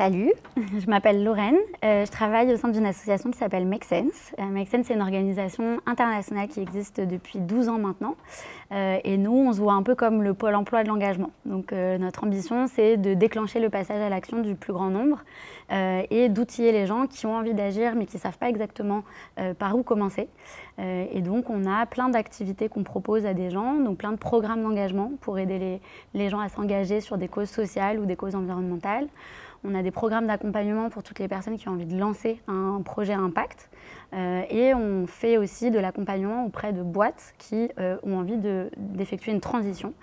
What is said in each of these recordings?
Salut, je m'appelle Lorraine, je travaille au sein d'une association qui s'appelle Make Sense. Make Sense, c'est une organisation internationale qui existe depuis 12 ans maintenant. Et nous, on se voit un peu comme le pôle emploi de l'engagement. Donc notre ambition, c'est de déclencher le passage à l'action du plus grand nombre et d'outiller les gens qui ont envie d'agir mais qui ne savent pas exactement par où commencer. Et donc on a plein d'activités qu'on propose à des gens, donc plein de programmes d'engagement pour aider les gens à s'engager sur des causes sociales ou des causes environnementales. On a des programmes d'accompagnement pour toutes les personnes qui ont envie de lancer un projet à impact. Et on fait aussi de l'accompagnement auprès de boîtes qui ont envie d'effectuer une transition.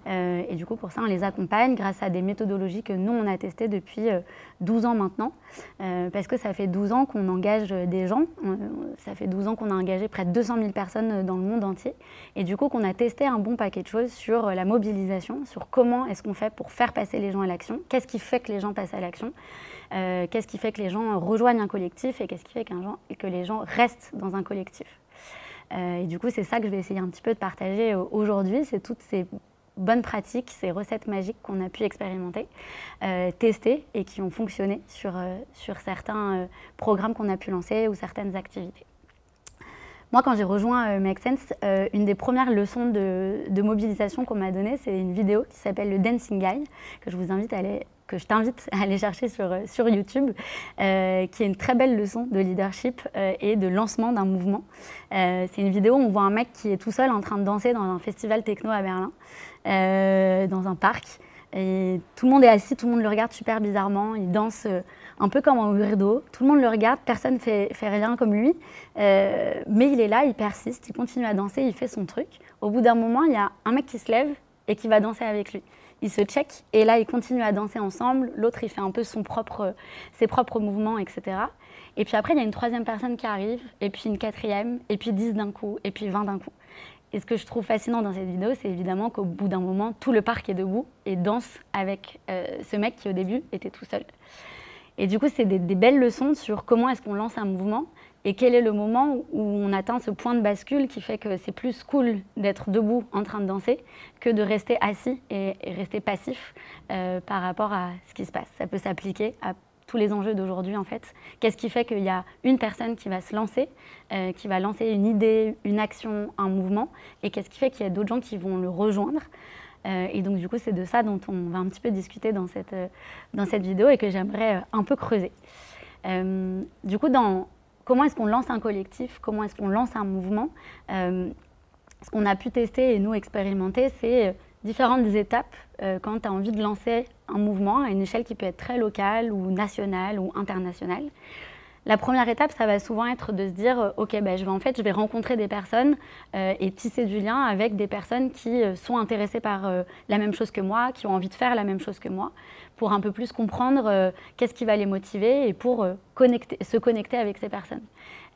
Et du coup, pour ça, on les accompagne grâce à des méthodologies que nous, on a testées depuis 12 ans maintenant. Parce que ça fait 12 ans qu'on engage des gens. Ça fait 12 ans qu'on a engagé près de 200 000 personnes dans le monde entier. Et du coup, qu'on a testé un bon paquet de choses sur la mobilisation, sur comment est-ce qu'on fait pour faire passer les gens à l'action, qu'est-ce qui fait que les gens passent à l'action, qu'est-ce qui fait que les gens rejoignent un collectif et qu'est-ce qui fait que les gens restent dans un collectif. Et du coup, c'est ça que je vais essayer un petit peu de partager aujourd'hui, c'est toutes ces bonnes pratiques, ces recettes magiques qu'on a pu expérimenter, tester et qui ont fonctionné sur certains programmes qu'on a pu lancer ou certaines activités. Moi, quand j'ai rejoint Make Sense, une des premières leçons de mobilisation qu'on m'a donnée, c'est une vidéo qui s'appelle le Dancing Guy, que je t'invite à aller chercher sur YouTube, qui est une très belle leçon de leadership et de lancement d'un mouvement. C'est une vidéo où on voit un mec qui est tout seul en train de danser dans un festival techno à Berlin, dans un parc. Et tout le monde est assis, tout le monde le regarde super bizarrement, il danse un peu comme un weirdo, tout le monde le regarde, personne ne fait rien comme lui, mais il est là, il persiste, il continue à danser, il fait son truc. Au bout d'un moment, il y a un mec qui se lève et qui va danser avec lui. Il se check et là, ils continuent à danser ensemble, l'autre, il fait un peu ses propres mouvements, etc. Et puis après, il y a une troisième personne qui arrive, et puis une quatrième, et puis 10 d'un coup, et puis 20 d'un coup. Et ce que je trouve fascinant dans cette vidéo, c'est évidemment qu'au bout d'un moment, tout le parc est debout et danse avec ce mec qui, au début, était tout seul. Et du coup, c'est des belles leçons sur comment est-ce qu'on lance un mouvement et quel est le moment où on atteint ce point de bascule qui fait que c'est plus cool d'être debout en train de danser que de rester assis et rester passif par rapport à ce qui se passe. Ça peut s'appliquer à tous les enjeux d'aujourd'hui en fait. Qu'est-ce qui fait qu'il y a une personne qui va se lancer, qui va lancer une idée, une action, un mouvement, et qu'est-ce qui fait qu'il y a d'autres gens qui vont le rejoindre. Et donc du coup, c'est de ça dont on va un petit peu discuter dans cette vidéo et que j'aimerais un peu creuser. Du coup, comment est-ce qu'on lance un collectif, comment est-ce qu'on lance un mouvement, ce qu'on a pu tester et nous expérimenter, c'est différentes étapes quand tu as envie de lancer un mouvement à une échelle qui peut être très locale ou nationale ou internationale. La première étape, ça va souvent être de se dire ok, je vais rencontrer des personnes et tisser du lien avec des personnes qui sont intéressées par la même chose que moi, qui ont envie de faire la même chose que moi, pour un peu plus comprendre qu'est-ce qui va les motiver et pour se connecter avec ces personnes.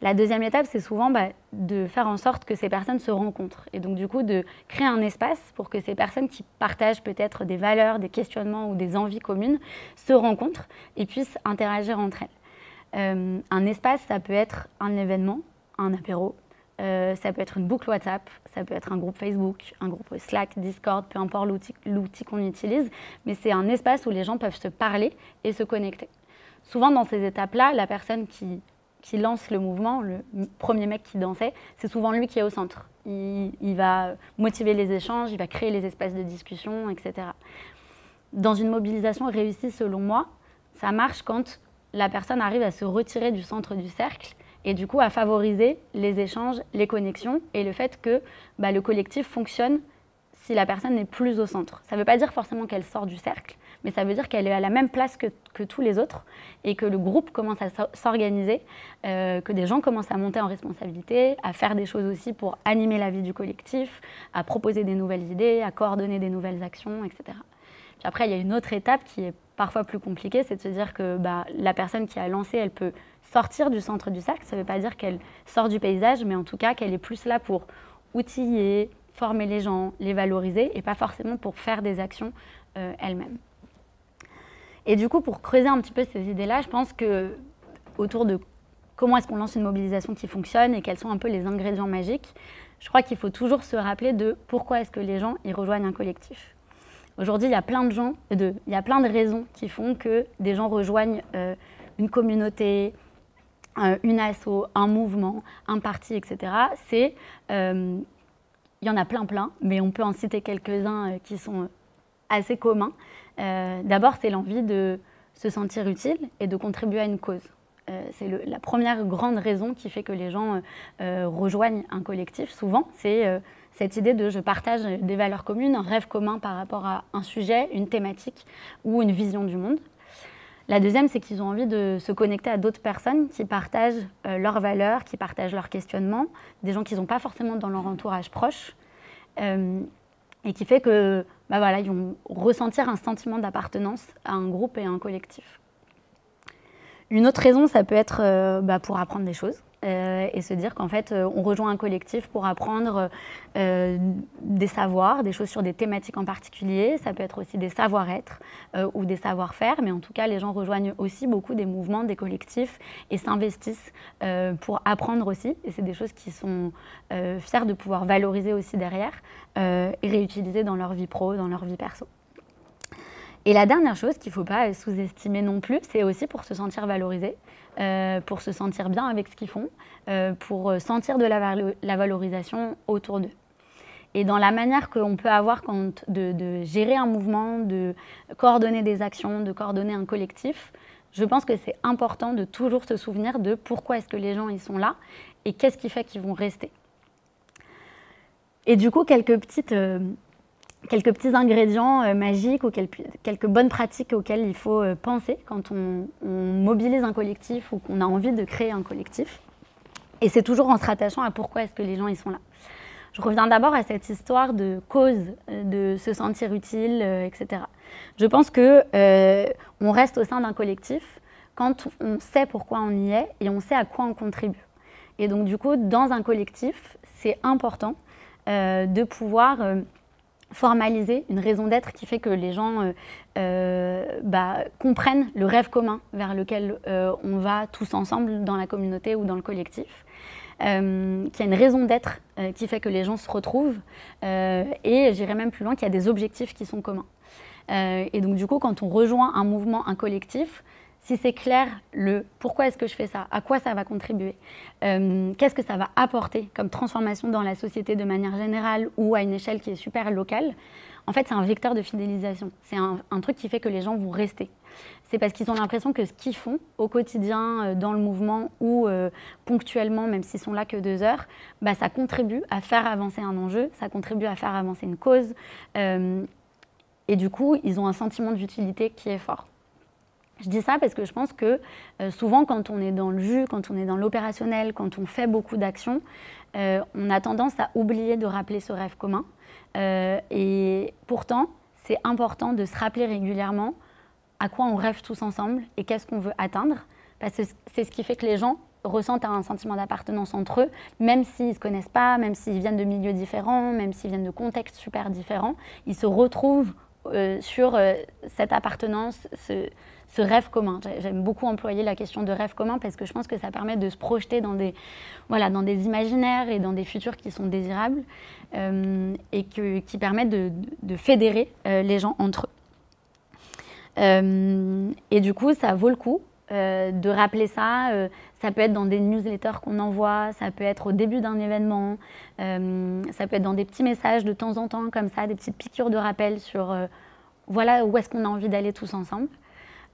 La deuxième étape, c'est souvent de faire en sorte que ces personnes se rencontrent et donc du coup de créer un espace pour que ces personnes qui partagent peut-être des valeurs, des questionnements ou des envies communes se rencontrent et puissent interagir entre elles. Un espace, ça peut être un événement, un apéro, ça peut être une boucle WhatsApp, ça peut être un groupe Facebook, un groupe Slack, Discord, peu importe l'outil qu'on utilise, mais c'est un espace où les gens peuvent se parler et se connecter. Souvent dans ces étapes-là, la personne qui lance le mouvement, le premier mec qui dansait, c'est souvent lui qui est au centre. Il va motiver les échanges, il va créer les espaces de discussion, etc. Dans une mobilisation réussie, selon moi, ça marche quand la personne arrive à se retirer du centre du cercle et du coup à favoriser les échanges, les connexions et le fait que le collectif fonctionne si la personne n'est plus au centre. Ça ne veut pas dire forcément qu'elle sort du cercle, mais ça veut dire qu'elle est à la même place que tous les autres et que le groupe commence à s'organiser, que des gens commencent à monter en responsabilité, à faire des choses aussi pour animer la vie du collectif, à proposer des nouvelles idées, à coordonner des nouvelles actions, etc. Puis après, il y a une autre étape qui est parfois plus compliquée, c'est de se dire que la personne qui a lancé, elle peut sortir du centre du cercle. Ça ne veut pas dire qu'elle sort du paysage, mais en tout cas qu'elle est plus là pour outiller, former les gens, les valoriser et pas forcément pour faire des actions elle-même. Et du coup, pour creuser un petit peu ces idées-là, je pense que autour de comment est-ce qu'on lance une mobilisation qui fonctionne et quels sont un peu les ingrédients magiques, je crois qu'il faut toujours se rappeler de pourquoi est-ce que les gens y rejoignent un collectif. Aujourd'hui, il y a plein de gens, il y a plein de raisons qui font que des gens rejoignent une communauté, une asso, un mouvement, un parti, etc. Il y en a plein, mais on peut en citer quelques-uns qui sont assez communs. D'abord, c'est l'envie de se sentir utile et de contribuer à une cause. C'est la première grande raison qui fait que les gens rejoignent un collectif. Souvent, c'est cette idée de je partage des valeurs communes, un rêve commun par rapport à un sujet, une thématique ou une vision du monde. La deuxième, c'est qu'ils ont envie de se connecter à d'autres personnes qui partagent leurs valeurs, qui partagent leurs questionnements, des gens qu'ils n'ont pas forcément dans leur entourage proche, et qui fait que voilà, ils vont ressentir un sentiment d'appartenance à un groupe et à un collectif. Une autre raison, ça peut être pour apprendre des choses et se dire qu'en fait, on rejoint un collectif pour apprendre des savoirs, des choses sur des thématiques en particulier. Ça peut être aussi des savoir-être ou des savoir-faire, mais en tout cas, les gens rejoignent aussi beaucoup des mouvements, des collectifs et s'investissent pour apprendre aussi. Et c'est des choses qui sont fiers de pouvoir valoriser aussi derrière et réutiliser dans leur vie pro, dans leur vie perso. Et la dernière chose qu'il ne faut pas sous-estimer non plus, c'est aussi pour se sentir valorisé, pour se sentir bien avec ce qu'ils font, pour sentir de la valorisation autour d'eux. Et dans la manière qu'on peut avoir de gérer un mouvement, de coordonner des actions, de coordonner un collectif, je pense que c'est important de toujours se souvenir de pourquoi est-ce que les gens ils sont là et qu'est-ce qui fait qu'ils vont rester. Et du coup, quelques petits ingrédients magiques ou quelques bonnes pratiques auxquelles il faut penser quand on mobilise un collectif ou qu'on a envie de créer un collectif. Et c'est toujours en se rattachant à pourquoi est-ce que les gens ils sont là. Je reviens d'abord à cette histoire de cause, de se sentir utile, etc. Je pense qu'on reste au sein d'un collectif quand on sait pourquoi on y est et on sait à quoi on contribue. Et donc du coup, dans un collectif, c'est important de pouvoir formaliser une raison d'être qui fait que les gens comprennent le rêve commun vers lequel on va tous ensemble dans la communauté ou dans le collectif, qu'il y a une raison d'être qui fait que les gens se retrouvent et j'irais même plus loin qu'il y a des objectifs qui sont communs. Et donc du coup, quand on rejoint un mouvement, un collectif, si c'est clair le pourquoi est-ce que je fais ça, à quoi ça va contribuer, qu'est-ce que ça va apporter comme transformation dans la société de manière générale ou à une échelle qui est super locale, en fait c'est un vecteur de fidélisation. C'est un truc qui fait que les gens vont rester. C'est parce qu'ils ont l'impression que ce qu'ils font au quotidien, dans le mouvement ou ponctuellement, même s'ils sont là que 2 heures, ça contribue à faire avancer un enjeu, ça contribue à faire avancer une cause. Et du coup, ils ont un sentiment d'utilité qui est fort. Je dis ça parce que je pense que souvent, quand on est dans le jus, quand on est dans l'opérationnel, quand on fait beaucoup d'actions, on a tendance à oublier de rappeler ce rêve commun. Et pourtant, c'est important de se rappeler régulièrement à quoi on rêve tous ensemble et qu'est-ce qu'on veut atteindre. Parce que c'est ce qui fait que les gens ressentent un sentiment d'appartenance entre eux, même s'ils ne se connaissent pas, même s'ils viennent de milieux différents, même s'ils viennent de contextes super différents, ils se retrouvent sur cette appartenance, ce rêve commun. J'aime beaucoup employer la question de rêve commun parce que je pense que ça permet de se projeter dans des imaginaires et dans des futurs qui sont désirables et qui permettent de fédérer les gens entre eux. Et du coup, ça vaut le coup de rappeler ça. Ça peut être dans des newsletters qu'on envoie, ça peut être au début d'un événement, ça peut être dans des petits messages de temps en temps comme ça, des petites piqûres de rappel sur voilà où est-ce qu'on a envie d'aller tous ensemble.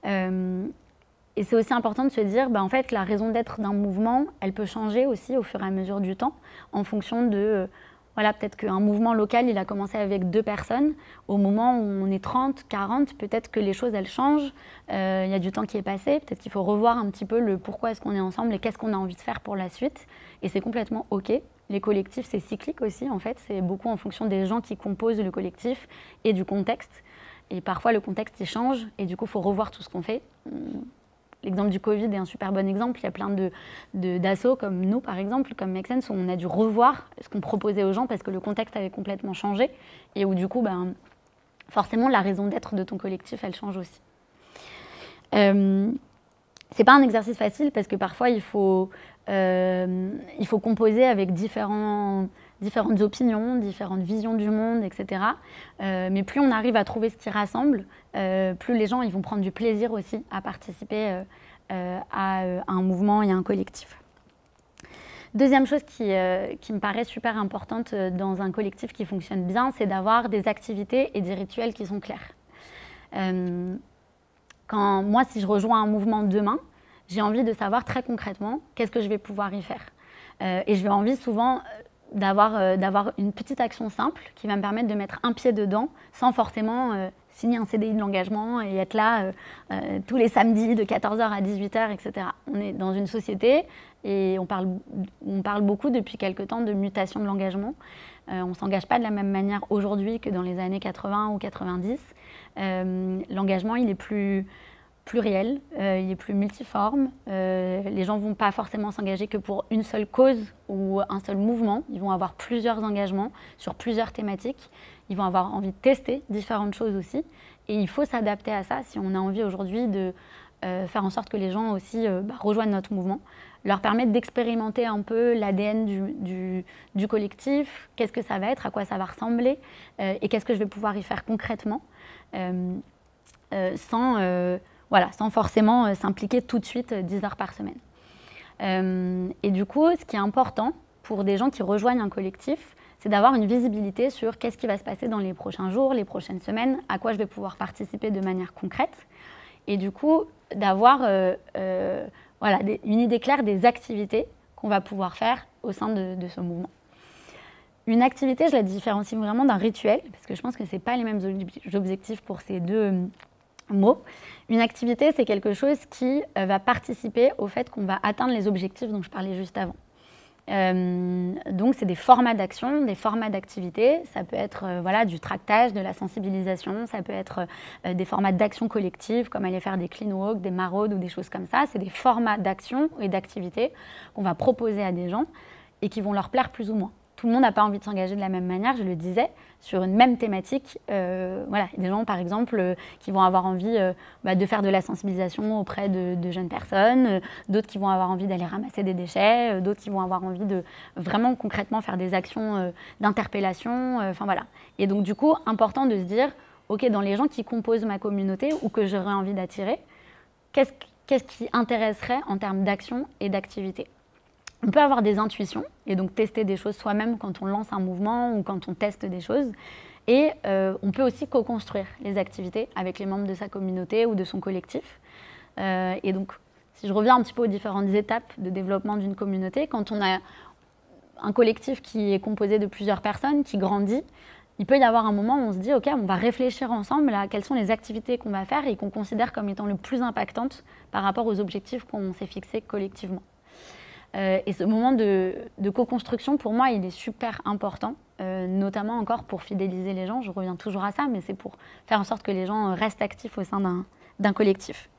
Et c'est aussi important de se dire en fait la raison d'être d'un mouvement, elle peut changer aussi au fur et à mesure du temps en fonction de voilà, peut-être qu'un mouvement local, il a commencé avec 2 personnes. Au moment où on est 30, 40, peut-être que les choses, elles changent. Il y a du temps qui est passé. Peut-être qu'il faut revoir un petit peu le pourquoi est-ce qu'on est ensemble et qu'est-ce qu'on a envie de faire pour la suite. Et c'est complètement OK. Les collectifs, c'est cyclique aussi, en fait. C'est beaucoup en fonction des gens qui composent le collectif et du contexte. Et parfois, le contexte, il change. Et du coup, il faut revoir tout ce qu'on fait. L'exemple du Covid est un super bon exemple. Il y a plein d'assos comme nous, par exemple, comme Make Sense, où on a dû revoir ce qu'on proposait aux gens parce que le contexte avait complètement changé et où du coup, forcément, la raison d'être de ton collectif, elle change aussi. C'est pas un exercice facile parce que parfois, il faut composer avec différents différentes opinions, différentes visions du monde, etc. Mais plus on arrive à trouver ce qui rassemble, plus les gens ils vont prendre du plaisir aussi à participer à un mouvement et à un collectif. Deuxième chose qui me paraît super importante dans un collectif qui fonctionne bien, c'est d'avoir des activités et des rituels qui sont clairs. Moi, si je rejoins un mouvement demain, j'ai envie de savoir très concrètement qu'est-ce que je vais pouvoir y faire. Et je vais envie souvent d'avoir une petite action simple qui va me permettre de mettre un pied dedans sans forcément signer un CDI de l'engagement et être là tous les samedis de 14h à 18h, etc. On est dans une société et on parle beaucoup depuis quelque temps de mutation de l'engagement. On ne s'engage pas de la même manière aujourd'hui que dans les années 80 ou 90. L'engagement, il est plus pluriel, il est plus multiforme. Les gens ne vont pas forcément s'engager que pour une seule cause ou un seul mouvement. Ils vont avoir plusieurs engagements sur plusieurs thématiques. Ils vont avoir envie de tester différentes choses aussi. Et il faut s'adapter à ça si on a envie aujourd'hui de faire en sorte que les gens aussi rejoignent notre mouvement, leur permettre d'expérimenter un peu l'ADN du collectif, qu'est-ce que ça va être, à quoi ça va ressembler et qu'est-ce que je vais pouvoir y faire concrètement sans forcément s'impliquer tout de suite 10 heures par semaine. Et du coup, ce qui est important pour des gens qui rejoignent un collectif, c'est d'avoir une visibilité sur qu'est-ce qui va se passer dans les prochains jours, les prochaines semaines, à quoi je vais pouvoir participer de manière concrète. Et du coup, d'avoir une idée claire des activités qu'on va pouvoir faire au sein de ce mouvement. Une activité, je la différencie vraiment d'un rituel, parce que je pense que ce n'est pas les mêmes objectifs pour ces deux mots. Une activité, c'est quelque chose qui va participer au fait qu'on va atteindre les objectifs dont je parlais juste avant. Donc, c'est des formats d'action, des formats d'activité. Ça peut être du tractage, de la sensibilisation. Ça peut être des formats d'action collective, comme aller faire des clean walks, des maraudes ou des choses comme ça. C'est des formats d'action et d'activité qu'on va proposer à des gens et qui vont leur plaire plus ou moins. Tout le monde n'a pas envie de s'engager de la même manière, je le disais, sur une même thématique. Des gens, par exemple, qui vont avoir envie de faire de la sensibilisation auprès de jeunes personnes, d'autres qui vont avoir envie d'aller ramasser des déchets, d'autres qui vont avoir envie de vraiment concrètement faire des actions d'interpellation. Et donc, du coup, important de se dire, OK, dans les gens qui composent ma communauté ou que j'aurais envie d'attirer, qu'est-ce qui intéresserait en termes d'action et d'activité ? On peut avoir des intuitions et donc tester des choses soi-même quand on lance un mouvement ou quand on teste des choses. Et on peut aussi co-construire les activités avec les membres de sa communauté ou de son collectif. Et donc, si je reviens un petit peu aux différentes étapes de développement d'une communauté, quand on a un collectif qui est composé de plusieurs personnes, qui grandit, il peut y avoir un moment où on se dit « Ok, on va réfléchir ensemble à quelles sont les activités qu'on va faire et qu'on considère comme étant le plus impactantes par rapport aux objectifs qu'on s'est fixés collectivement. » Et ce moment de co-construction, pour moi, il est super important, notamment encore pour fidéliser les gens. Je reviens toujours à ça, mais c'est pour faire en sorte que les gens restent actifs au sein d'un collectif.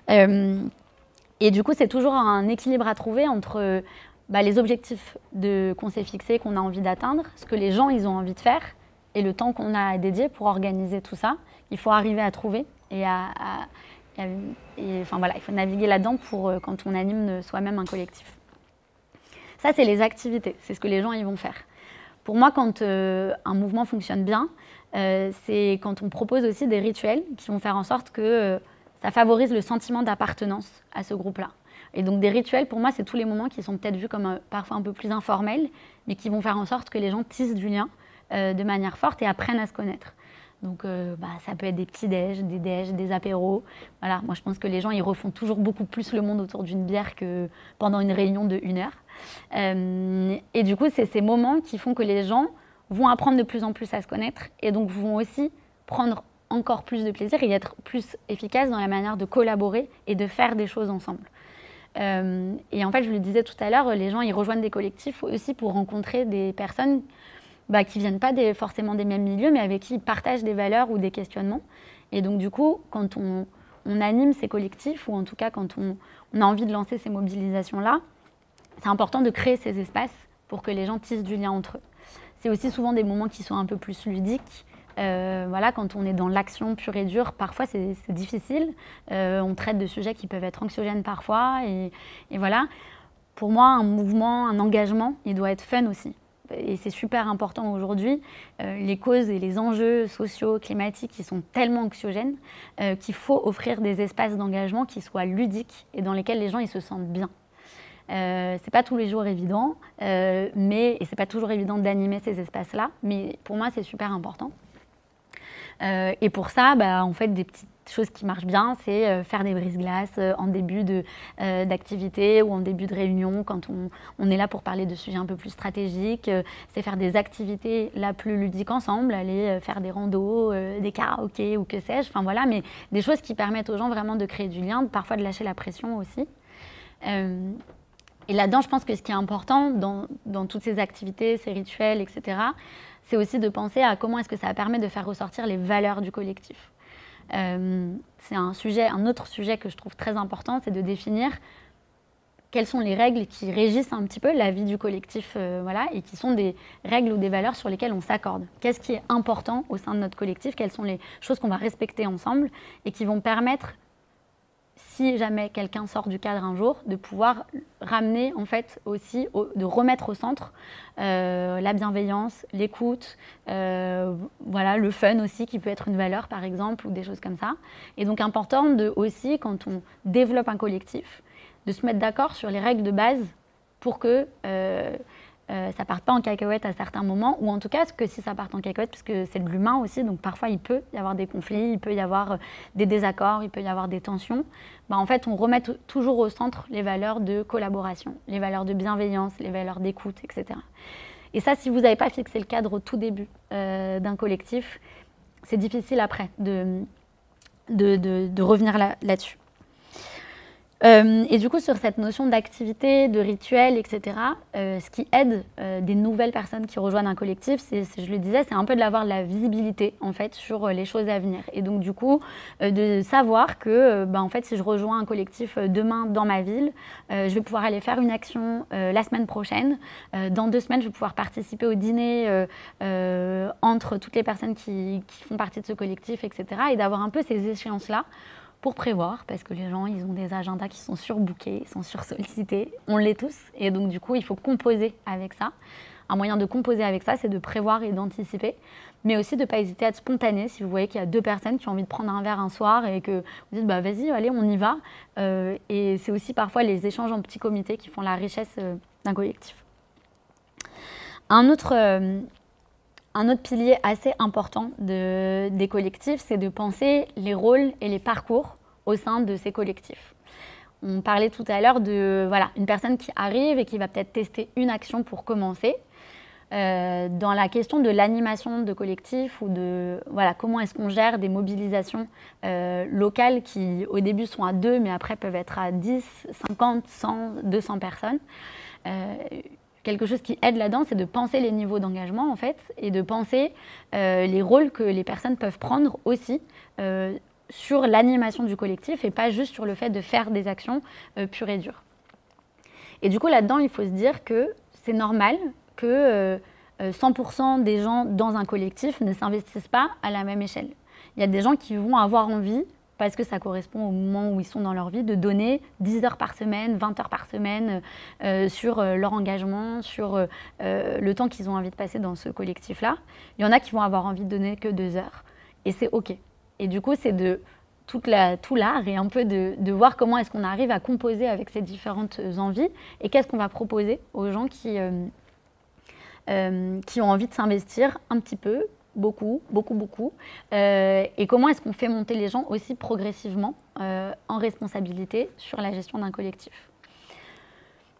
Et du coup, c'est toujours un équilibre à trouver entre les objectifs qu'on s'est fixés, qu'on a envie d'atteindre, ce que les gens ils ont envie de faire, et le temps qu'on a dédié pour organiser tout ça. Il faut arriver à trouver et il faut naviguer là-dedans pour quand on anime soi-même un collectif. Ça, c'est les activités, c'est ce que les gens ils vont faire. Pour moi, quand un mouvement fonctionne bien, c'est quand on propose aussi des rituels qui vont faire en sorte que ça favorise le sentiment d'appartenance à ce groupe-là. Et donc des rituels, pour moi, c'est tous les moments qui sont peut-être vus comme parfois un peu plus informels, mais qui vont faire en sorte que les gens tissent du lien de manière forte et apprennent à se connaître. Donc ça peut être des petits déj, des apéros. Voilà, moi je pense que les gens ils refont toujours beaucoup plus le monde autour d'une bière que pendant une réunion de 1 heure. Et du coup, c'est ces moments qui font que les gens vont apprendre de plus en plus à se connaître et donc vont aussi prendre encore plus de plaisir et être plus efficaces dans la manière de collaborer et de faire des choses ensemble. Et en fait, je le disais tout à l'heure, les gens ils rejoignent des collectifs aussi pour rencontrer des personnes qui ne viennent pas forcément des mêmes milieux, mais avec qui ils partagent des valeurs ou des questionnements. Et donc, du coup, quand on anime ces collectifs, ou en tout cas quand on a envie de lancer ces mobilisations-là, c'est important de créer ces espaces pour que les gens tissent du lien entre eux. C'est aussi souvent des moments qui sont un peu plus ludiques. Quand on est dans l'action pure et dure, parfois c'est difficile. On traite de sujets qui peuvent être anxiogènes parfois. Et voilà. Pour moi, un mouvement, un engagement, il doit être fun aussi. et c'est super important aujourd'hui, les causes et les enjeux sociaux, climatiques qui sont tellement anxiogènes qu'il faut offrir des espaces d'engagement qui soient ludiques et dans lesquels les gens ils se sentent bien. C'est pas tous les jours évident, et c'est pas toujours évident d'animer ces espaces-là, mais pour moi c'est super important. Et pour ça, en fait, des petites choses qui marchent bien, c'est faire des brise-glaces en début d'activité ou en début de réunion quand on est là pour parler de sujets un peu plus stratégiques. C'est faire des activités la plus ludiques ensemble, aller faire des randos, des karaokés ou que sais-je. Enfin voilà, mais des choses qui permettent aux gens vraiment de créer du lien, parfois de lâcher la pression aussi. Et là-dedans, je pense que ce qui est important dans toutes ces activités, ces rituels, etc., c'est aussi de penser à comment est-ce que ça permet de faire ressortir les valeurs du collectif. C'est un autre sujet que je trouve très important, c'est de définir quelles sont les règles qui régissent un petit peu la vie du collectif, voilà, et qui sont des règles ou des valeurs sur lesquelles on s'accorde. Qu'est-ce qui est important au sein de notre collectif? Quelles sont les choses qu'on va respecter ensemble et qui vont permettre, si jamais quelqu'un sort du cadre un jour, de pouvoir ramener en fait aussi, de remettre au centre la bienveillance, l'écoute, voilà, le fun aussi qui peut être une valeur par exemple ou des choses comme ça. Et donc important de aussi, quand on développe un collectif, de se mettre d'accord sur les règles de base pour que ça parte pas en cacahuète à certains moments, ou en tout cas que si ça part en cacahuète, parce que c'est de l'humain aussi, donc parfois il peut y avoir des conflits, il peut y avoir des désaccords, il peut y avoir des tensions, en fait on remet toujours au centre les valeurs de collaboration, les valeurs de bienveillance, les valeurs d'écoute, etc. Et ça, si vous n'avez pas fixé le cadre au tout début d'un collectif, c'est difficile après de revenir là-dessus. Et du coup, sur cette notion d'activité, de rituel, etc., ce qui aide des nouvelles personnes qui rejoignent un collectif, je le disais, c'est un peu d'avoir de la visibilité en fait sur les choses à venir. Et donc du coup, de savoir que en fait, si je rejoins un collectif demain dans ma ville, je vais pouvoir aller faire une action la semaine prochaine. Dans 2 semaines, je vais pouvoir participer au dîner entre toutes les personnes qui font partie de ce collectif, etc. Et d'avoir un peu ces échéances-là pour prévoir, parce que les gens, ils ont des agendas qui sont surbookés, ils sont sursollicités, on l'est tous, et donc du coup, il faut composer avec ça. Un moyen de composer avec ça, c'est de prévoir et d'anticiper, mais aussi de ne pas hésiter à être spontané. Si vous voyez qu'il y a 2 personnes qui ont envie de prendre un verre un soir et que vous dites, vas-y, allez, on y va. Et c'est aussi parfois les échanges en petits comités qui font la richesse d'un collectif. Un autre pilier assez important des collectifs, c'est de penser les rôles et les parcours au sein de ces collectifs. On parlait tout à l'heure de une personne qui arrive et qui va peut-être tester une action pour commencer. Dans la question de l'animation de collectifs ou de comment est-ce qu'on gère des mobilisations locales qui au début sont à 2 mais après peuvent être à 10, 50, 100, 200 personnes. Quelque chose qui aide là-dedans, c'est de penser les niveaux d'engagement en fait et de penser les rôles que les personnes peuvent prendre aussi sur l'animation du collectif et pas juste sur le fait de faire des actions pures et dures. Et du coup là-dedans, il faut se dire que c'est normal que 100% des gens dans un collectif ne s'investissent pas à la même échelle. Il y a des gens qui vont avoir envie, parce que ça correspond au moment où ils sont dans leur vie, de donner 10 heures par semaine, 20 heures par semaine sur leur engagement, sur le temps qu'ils ont envie de passer dans ce collectif-là. Il y en a qui vont avoir envie de donner que 2 heures, et c'est OK. Et du coup, c'est de tout l'art et un peu de voir comment est-ce qu'on arrive à composer avec ces différentes envies et qu'est-ce qu'on va proposer aux gens qui ont envie de s'investir un petit peu, beaucoup, et comment est-ce qu'on fait monter les gens aussi progressivement en responsabilité sur la gestion d'un collectif.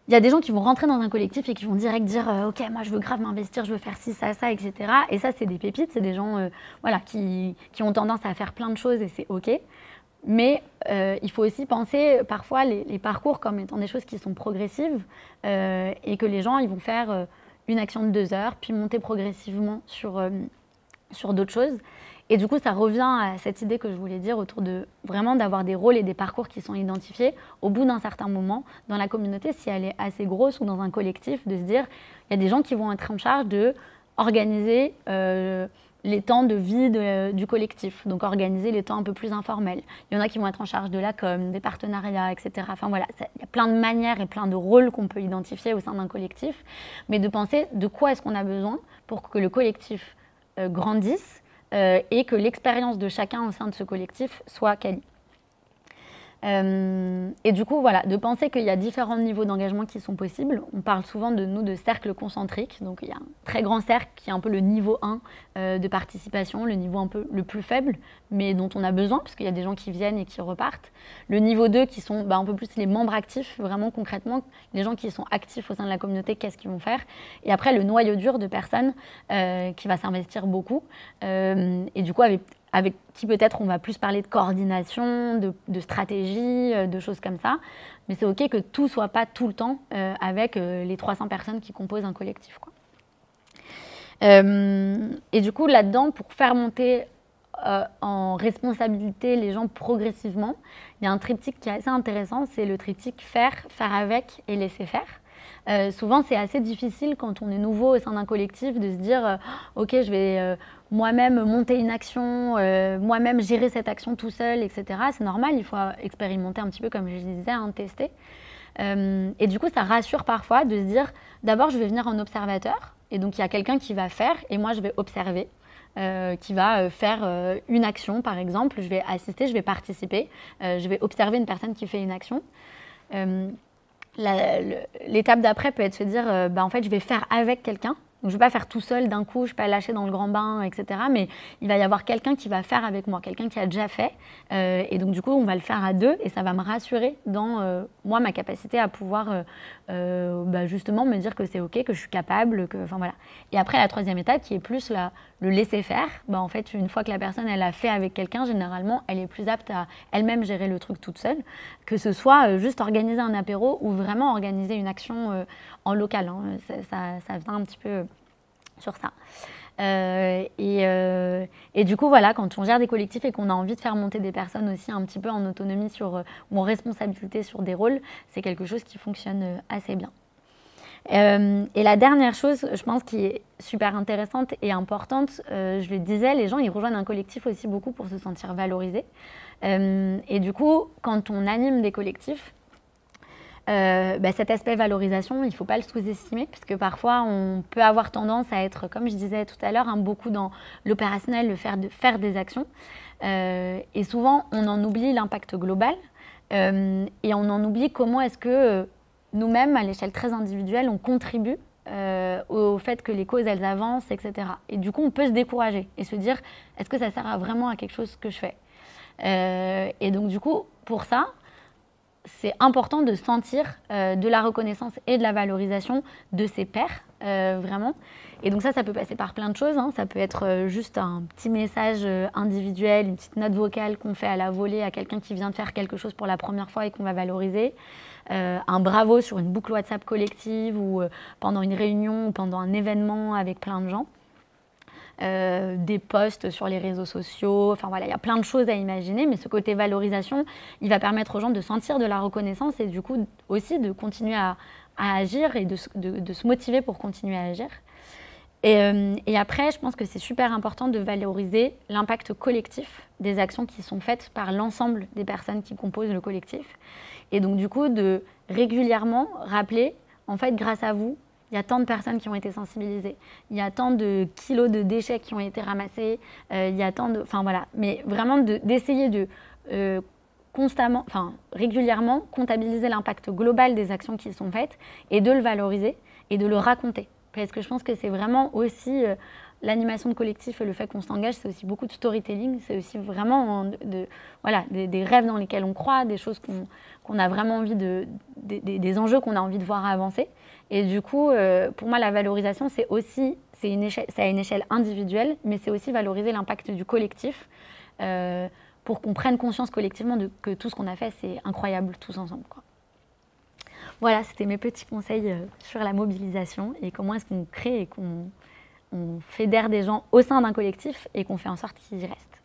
Il y a des gens qui vont rentrer dans un collectif et qui vont direct dire ok, moi je veux grave m'investir, je veux faire ci, ça, etc. Et ça, c'est des pépites, c'est des gens qui ont tendance à faire plein de choses et c'est OK. Mais il faut aussi penser parfois les parcours comme étant des choses qui sont progressives et que les gens ils vont faire une action de 2 heures, puis monter progressivement sur d'autres choses. Et du coup, ça revient à cette idée que je voulais dire autour de vraiment d'avoir des rôles et des parcours qui sont identifiés au bout d'un certain moment dans la communauté, si elle est assez grosse ou dans un collectif, de se dire il y a des gens qui vont être en charge de organiser les temps de vie du collectif, donc organiser les temps un peu plus informels. Il y en a qui vont être en charge de la com, des partenariats, etc. Enfin voilà, il y a plein de manières et plein de rôles qu'on peut identifier au sein d'un collectif, mais de penser de quoi est-ce qu'on a besoin pour que le collectif grandisse et que l'expérience de chacun au sein de ce collectif soit quali. Et du coup, voilà, de penser qu'il y a différents niveaux d'engagement qui sont possibles. On parle souvent de nous de cercles concentriques. Donc, il y a un très grand cercle qui est un peu le niveau 1 de participation, le niveau un peu le plus faible, mais dont on a besoin, parce qu'il y a des gens qui viennent et qui repartent. Le niveau 2 qui sont un peu plus les membres actifs, vraiment concrètement, les gens qui sont actifs au sein de la communauté, qu'est-ce qu'ils vont faire. Et après, le noyau dur de personnes qui va s'investir beaucoup. Et du coup, avec qui peut-être on va plus parler de coordination, de stratégie, de choses comme ça. Mais c'est OK que tout ne soit pas tout le temps avec les 300 personnes qui composent un collectif, quoi. Et du coup, là-dedans, pour faire monter en responsabilité les gens progressivement, il y a un triptyque qui est assez intéressant, c'est le triptyque faire, faire avec et laisser faire. Souvent, c'est assez difficile quand on est nouveau au sein d'un collectif de se dire OK, je vais moi-même monter une action, moi-même gérer cette action tout seul, etc. C'est normal, il faut expérimenter un petit peu comme je disais, tester. Et du coup, ça rassure parfois de se dire d'abord, je vais venir en observateur. Et donc, il y a quelqu'un qui va faire et moi, je vais observer. Qui va faire une action, par exemple. Je vais assister, je vais participer. Je vais observer une personne qui fait une action. L'étape d'après peut être de se dire, en fait, je vais faire avec quelqu'un. Donc, je ne vais pas faire tout seul d'un coup, je ne vais pas lâcher dans le grand bain, etc. Mais il va y avoir quelqu'un qui va faire avec moi, quelqu'un qui a déjà fait. Et donc, du coup, on va le faire à deux et ça va me rassurer dans, moi, ma capacité à pouvoir justement me dire que c'est OK, que je suis capable. Enfin, voilà. Et après, la troisième étape qui est plus le laisser faire. En fait, une fois que la personne, elle a fait avec quelqu'un, généralement, elle est plus apte à elle-même gérer le truc toute seule. Que ce soit juste organiser un apéro ou vraiment organiser une action en local. Ça vient un petit peu sur ça. Et du coup, voilà, quand on gère des collectifs et qu'on a envie de faire monter des personnes aussi un petit peu en autonomie ou en responsabilité sur des rôles, c'est quelque chose qui fonctionne assez bien. Et la dernière chose, je pense, qui est super intéressante et importante, je le disais, les gens, ils rejoignent un collectif aussi beaucoup pour se sentir valorisés. Et du coup, quand on anime des collectifs, cet aspect valorisation, il ne faut pas le sous-estimer, puisque parfois, on peut avoir tendance à être, comme je disais tout à l'heure, beaucoup dans l'opérationnel, faire des actions. Et souvent, on en oublie l'impact global et on en oublie comment est-ce que nous-mêmes, à l'échelle très individuelle, on contribue au fait que les causes, elles avancent, etc. Et du coup, on peut se décourager et se dire, est-ce que ça sert vraiment à quelque chose que je fais et donc, du coup, pour ça, c'est important de sentir de la reconnaissance et de la valorisation de ses pairs, vraiment. Et donc ça peut passer par plein de choses. Ça peut être juste un petit message individuel, une petite note vocale qu'on fait à la volée à quelqu'un qui vient de faire quelque chose pour la première fois et qu'on va valoriser. Un bravo sur une boucle WhatsApp collective ou pendant une réunion ou pendant un événement avec plein de gens. Des posts sur les réseaux sociaux, enfin voilà, il y a plein de choses à imaginer, mais ce côté valorisation, il va permettre aux gens de sentir de la reconnaissance et du coup aussi de continuer à agir et de se motiver pour continuer à agir. Et après, je pense que c'est super important de valoriser l'impact collectif des actions qui sont faites par l'ensemble des personnes qui composent le collectif. Et donc du coup, de régulièrement rappeler, en fait, grâce à vous, il y a tant de personnes qui ont été sensibilisées, il y a tant de kilos de déchets qui ont été ramassés, il y a tant de... Enfin voilà, mais vraiment d'essayer de constamment, enfin régulièrement, comptabiliser l'impact global des actions qui sont faites et de le valoriser et de le raconter. Parce que je pense que c'est vraiment aussi l'animation de collectif et le fait qu'on s'engage, c'est aussi beaucoup de storytelling, c'est aussi vraiment des rêves dans lesquels on croit, des choses qu'on a vraiment envie des enjeux qu'on a envie de voir avancer. Et du coup, pour moi, la valorisation, c'est à une échelle individuelle, mais c'est aussi valoriser l'impact du collectif pour qu'on prenne conscience collectivement que tout ce qu'on a fait, c'est incroyable tous ensemble, quoi. Voilà, c'était mes petits conseils sur la mobilisation et comment est-ce qu'on crée et qu'on fédère des gens au sein d'un collectif et qu'on fait en sorte qu'ils y restent.